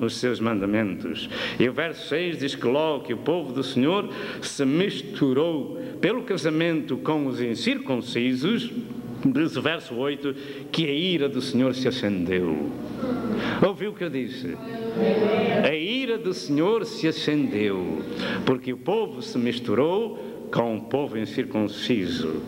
os seus mandamentos. E o verso 6 diz que logo que o povo do Senhor se misturou pelo casamento com os incircuncisos, diz o verso 8, que a ira do Senhor se acendeu. Ouviu o que eu disse? A ira do Senhor se acendeu, porque o povo se misturou com o povo incircunciso.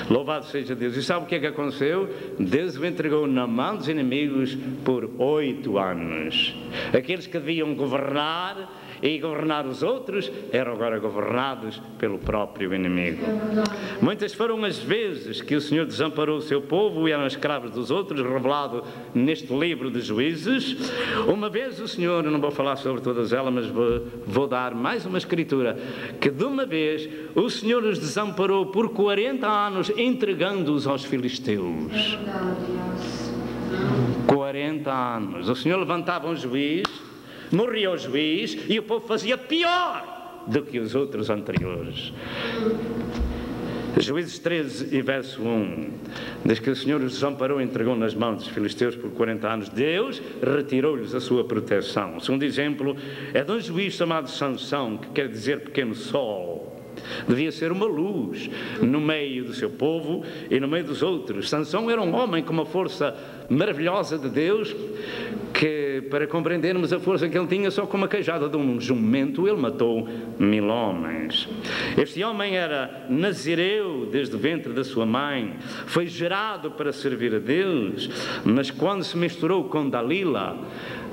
Louvado seja Deus. E sabe o que é que aconteceu? Deus o entregou na mão dos inimigos por 8 anos. Aqueles que deviam governar e governar os outros eram agora governados pelo próprio inimigo. Muitas foram as vezes que o Senhor desamparou o seu povo e eram escravos dos outros, revelado neste livro de Juízes. Uma vez o Senhor, não vou falar sobre todas elas, mas vou dar mais uma escritura, que de uma vez o Senhor os desamparou por 40 anos, entregando-os aos filisteus. 40 anos. O Senhor levantava um juiz, morria o juiz e o povo fazia pior do que os outros anteriores. Juízes 13 e verso 1 diz que o Senhor os desamparou e entregou nas mãos dos filisteus por 40 anos. Deus retirou-lhes a sua proteção. O segundo exemplo é de um juiz chamado Sansão, que quer dizer pequeno sol. Devia ser uma luz no meio do seu povo e no meio dos outros. Sansão era um homem com uma força maravilhosa de Deus, que, para compreendermos a força que ele tinha, só com uma queijada de um jumento ele matou 1000 homens. Este homem era nazireu desde o ventre da sua mãe, foi gerado para servir a Deus, mas quando se misturou com Dalila,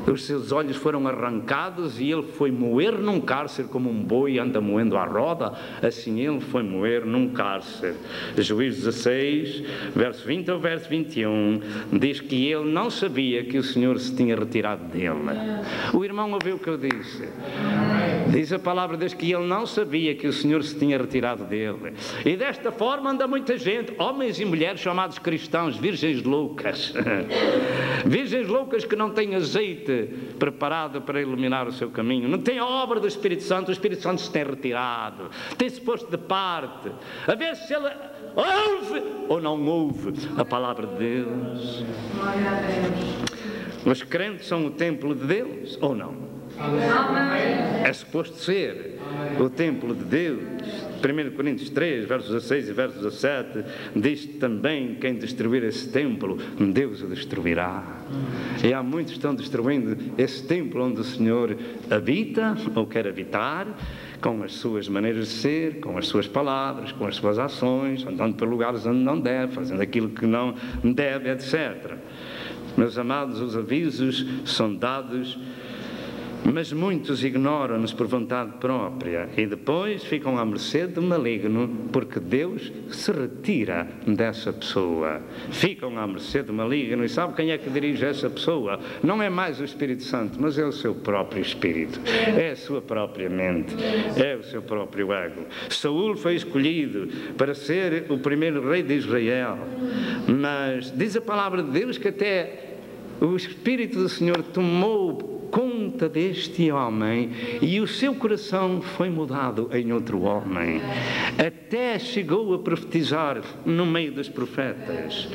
os seus olhos foram arrancados e ele foi moer num cárcere, como um boi anda moendo à roda, assim ele foi moer num cárcere. Juízes 16, verso 20 ao verso 21, diz que ele não sabia que o Senhor se tinha retirado dele. O irmão ouviu o que eu disse? Diz a palavra de Deus que ele não sabia que o Senhor se tinha retirado dele. E desta forma anda muita gente, homens e mulheres chamados cristãos, virgens loucas. Virgens loucas que não têm azeite preparado para iluminar o seu caminho, não tem a obra do Espírito Santo, o Espírito Santo se tem retirado, tem-se posto de parte, a ver se ele ouve ou não ouve a palavra de Deus. Os crentes são o templo de Deus ou não? É suposto ser o templo de Deus. 1 Coríntios 3, versos 16 e versos 17, diz também: quem destruir esse templo, Deus o destruirá. E há muitos que estão destruindo esse templo onde o Senhor habita ou quer habitar, com as suas maneiras de ser, com as suas palavras, com as suas ações, andando por lugares onde não deve, fazendo aquilo que não deve, etc. Meus amados, os avisos são dados, mas muitos ignoram-nos por vontade própria e depois ficam à mercê do maligno, porque Deus se retira dessa pessoa. Ficam à mercê do maligno. E sabe quem é que dirige essa pessoa? Não é mais o Espírito Santo, mas é o seu próprio espírito, é a sua própria mente, é o seu próprio ego. Saul foi escolhido para ser o primeiro rei de Israel, mas diz a palavra de Deus que até o Espírito do Senhor tomou conta deste homem e o seu coração foi mudado em outro homem, até chegou a profetizar no meio dos profetas.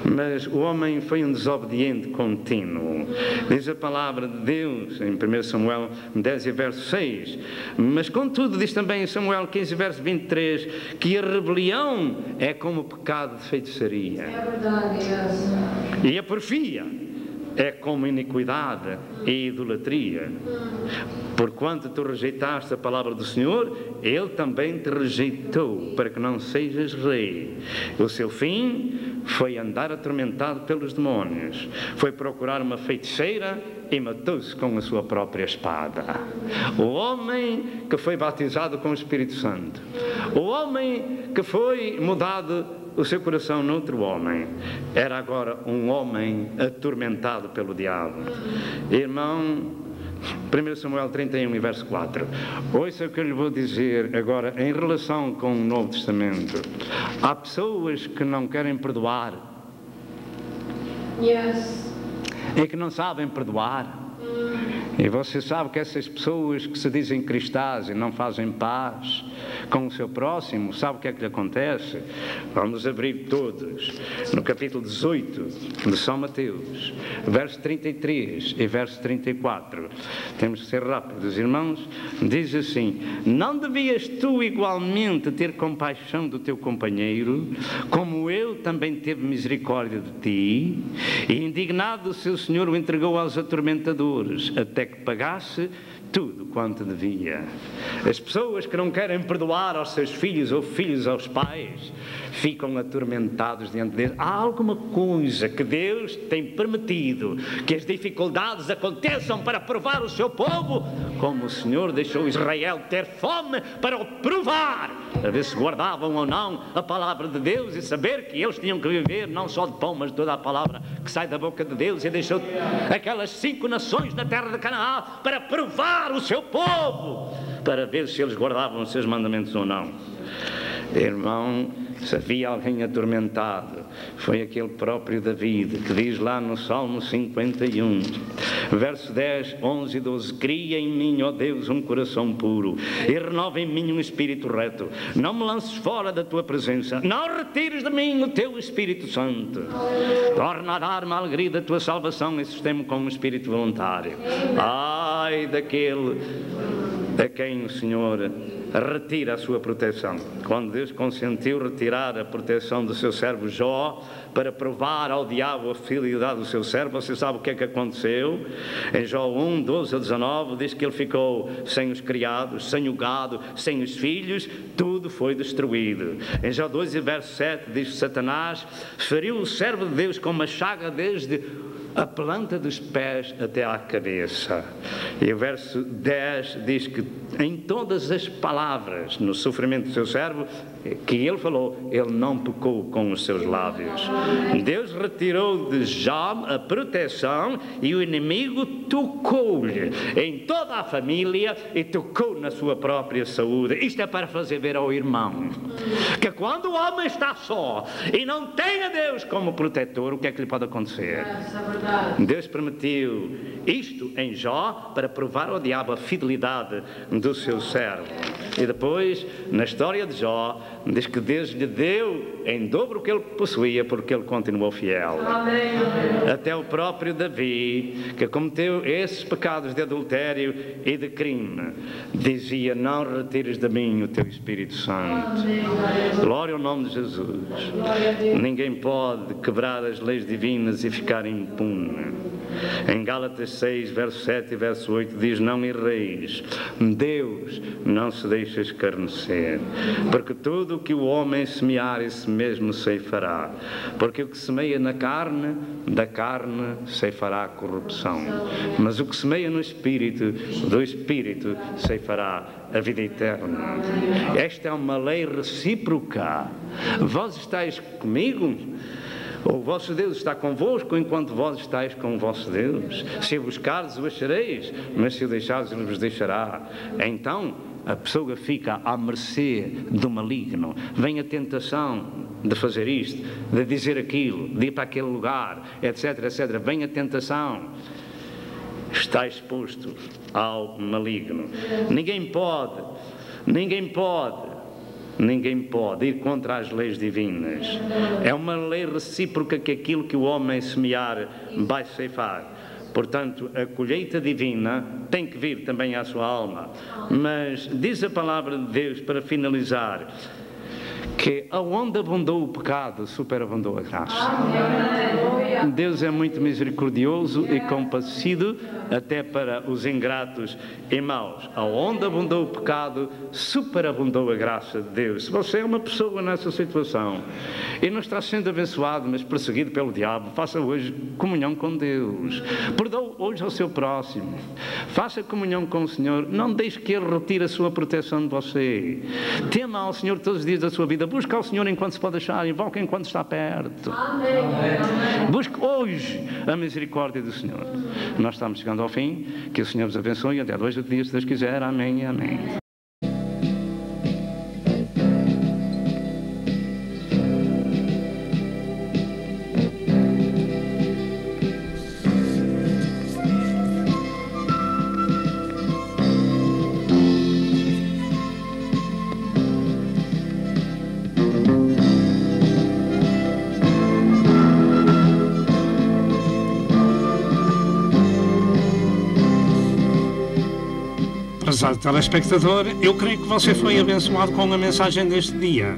Mas o homem foi um desobediente contínuo. Diz a palavra de Deus em 1 Samuel 10 e verso 6, mas contudo diz também em Samuel 15 verso 23 que a rebelião é como o pecado de feitiçaria, e a porfia é como iniquidade e idolatria. Porquanto tu rejeitaste a palavra do Senhor, Ele também te rejeitou, para que não sejas rei. O seu fim foi andar atormentado pelos demónios, foi procurar uma feiticeira e matou-se com a sua própria espada. O homem que foi batizado com o Espírito Santo, o homem que foi mudado o seu coração noutro homem, era agora um homem atormentado pelo diabo. Irmão, 1 Samuel 31 e verso 4. Ouça o que eu lhe vou dizer agora em relação com o Novo Testamento. Há pessoas que não querem perdoar. E que não sabem perdoar. E você sabe que essas pessoas que se dizem cristãs e não fazem paz com o seu próximo, sabe o que é que lhe acontece? Vamos abrir todos no capítulo 18 de São Mateus, verso 33 e verso 34. Temos que ser rápidos, irmãos. Diz assim: não devias tu igualmente ter compaixão do teu companheiro, como eu também tive misericórdia de ti? E indignado o seu senhor o entregou aos atormentadores, até que pagasse tudo quanto devia. As pessoas que não querem perdoar aos seus filhos ou filhos aos pais ficam atormentados diante de Deus. Há alguma coisa que Deus tem permitido que as dificuldades aconteçam para provar o seu povo, como o Senhor deixou Israel ter fome para o provar, a ver se guardavam ou não a palavra de Deus e saber que eles tinham que viver não só de pão, mas de toda a palavra que sai da boca de Deus. E deixou aquelas 5 nações na terra de Canaã para provar o seu povo, para ver se eles guardavam os seus mandamentos ou não. Irmão, se havia alguém atormentado, foi aquele próprio David, que diz lá no Salmo 51, verso 10, 11 e 12: cria em mim, ó Deus, um coração puro e renova em mim um espírito reto. Não me lances fora da tua presença, não retires de mim o teu Espírito Santo. Torna a dar-me a alegria da tua salvação e sustém-me com um espírito voluntário. Ai daquele a quem o Senhor retira a sua proteção. Quando Deus consentiu retirar a proteção do seu servo Jó, para provar ao diabo a fidelidade do seu servo, você sabe o que é que aconteceu? Em Jó 1, 12 a 19, diz que ele ficou sem os criados, sem o gado, sem os filhos, tudo foi destruído. Em Jó 2, verso 7, diz que Satanás feriu o servo de Deus com uma chaga desde a planta dos pés até à cabeça. E o verso 10 diz que em todas as palavras no sofrimento do seu servo que ele falou, ele não tocou com os seus lábios. Deus retirou de Jó a proteção e o inimigo tocou-lhe em toda a família e tocou na sua própria saúde. Isto é para fazer ver ao irmão que quando o homem está só e não tem a Deus como protetor, o que é que lhe pode acontecer? Deus permitiu isto em Jó para provar ao diabo a fidelidade do seu servo. E depois, na história de Jó, diz que Deus lhe deu em dobro o que ele possuía, porque ele continuou fiel. Amém. Até o próprio Davi, que cometeu esses pecados de adultério e de crime, dizia: não retires de mim o teu Espírito Santo. Amém. Glória ao nome de Jesus. Ninguém pode quebrar as leis divinas e ficar impune. Em Gálatas 6, verso 7 e verso 8 diz: não erreis, Deus não se deixa escarnecer, porque tudo o que o homem semear, esse mesmo ceifará. Porque o que semeia na carne, da carne ceifará a corrupção, mas o que semeia no Espírito, do Espírito ceifará a vida eterna. Esta é uma lei recíproca. Vós estáis comigo, o vosso Deus está convosco enquanto vós estáis com o vosso Deus. Se o buscardes, o achareis, mas se o deixardes, ele vos deixará. Então a pessoa fica à mercê do maligno. Vem a tentação de fazer isto, de dizer aquilo, de ir para aquele lugar, etc, etc. Vem a tentação. Está exposto ao maligno. Ninguém pode ir contra as leis divinas. É uma lei recíproca, que aquilo que o homem semear vai ceifar. Portanto, a colheita divina tem que vir também à sua alma. Mas diz a palavra de Deus, para finalizar, que aonde abundou o pecado, superabundou a graça. Deus é muito misericordioso e compassivo até para os ingratos e maus. Aonde abundou o pecado, superabundou a graça de Deus. Se você é uma pessoa nessa situação e não está sendo abençoado, mas perseguido pelo diabo, faça hoje comunhão com Deus. Perdoe hoje ao seu próximo. Faça comunhão com o Senhor. Não deixe que Ele retire a sua proteção de você. Tema ao Senhor todos os dias da sua vida. Busque ao Senhor enquanto se pode achar. Invoque enquanto está perto. Amém. Busque hoje a misericórdia do Senhor. Nós estamos chegando ao fim. Que o Senhor vos abençoe. Até 2 dias, se Deus quiser. Amém e amém. Prezado telespectador, eu creio que você foi abençoado com a mensagem deste dia.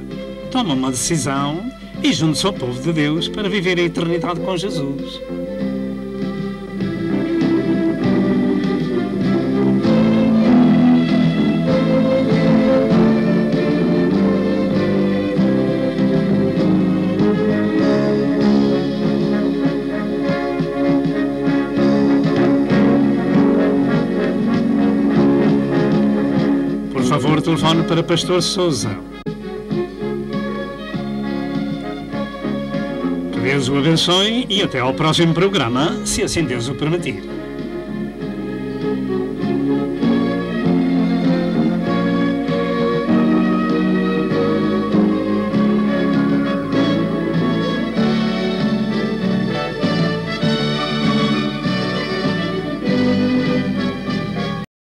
Toma uma decisão e junte-se ao povo de Deus para viver a eternidade com Jesus. Por favor, telefone para Pastor Sousa. Que Deus o abençoe e até ao próximo programa, se assim Deus o permitir.